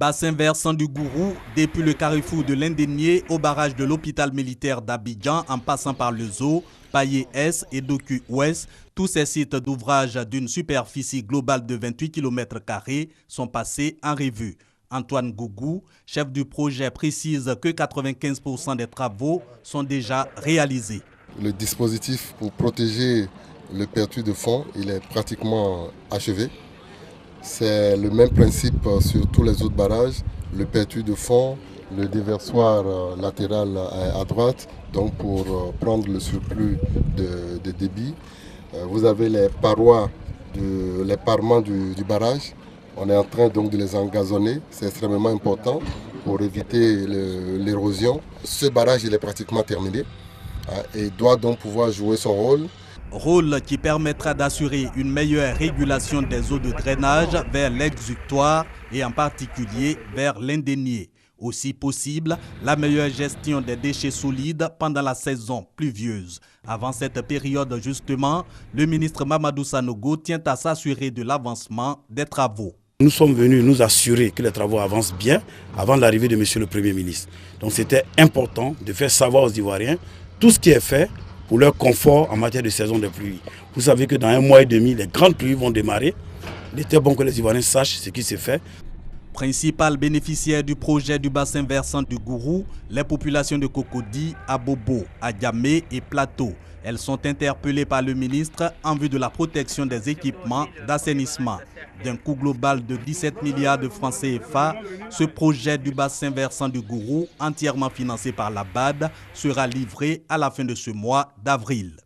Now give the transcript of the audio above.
Bassin versant du Gourou, depuis le carrefour de l'Indénié au barrage de l'hôpital militaire d'Abidjan en passant par le zoo, Paillé-Est et Doku-Ouest, tous ces sites d'ouvrage d'une superficie globale de 28 km² sont passés en revue. Antoine Gougou, chef du projet, précise que 95% des travaux sont déjà réalisés. Le dispositif pour protéger le pertuis de fond, il est pratiquement achevé. C'est le même principe sur tous les autres barrages, le pertuis de fond, le déversoir latéral à droite, donc pour prendre le surplus de débit. Vous avez les parois, les parements du barrage. On est en train donc de les engazonner, c'est extrêmement important pour éviter l'érosion. Ce barrage il est pratiquement terminé et doit donc pouvoir jouer son rôle. Rôle qui permettra d'assurer une meilleure régulation des eaux de drainage vers l'exutoire et en particulier vers l'Indénié. Aussi possible, la meilleure gestion des déchets solides pendant la saison pluvieuse. Avant cette période justement, le ministre Mamadou Sanogo tient à s'assurer de l'avancement des travaux. Nous sommes venus nous assurer que les travaux avancent bien avant l'arrivée de M. le Premier ministre. Donc c'était important de faire savoir aux Ivoiriens tout ce qui est fait pour leur confort en matière de saison des pluies. Vous savez que dans 1 mois et demi, les grandes pluies vont démarrer. Il était bon que les Ivoiriens sachent ce qui s'est fait. Principal bénéficiaire du projet du bassin versant du Gourou, les populations de Cocody, Abobo, Adjamé et Plateau. Elles sont interpellées par le ministre en vue de la protection des équipements d'assainissement. D'un coût global de 17 milliards de francs CFA, ce projet du bassin versant du Gourou, entièrement financé par la BAD, sera livré à la fin de ce mois d'avril.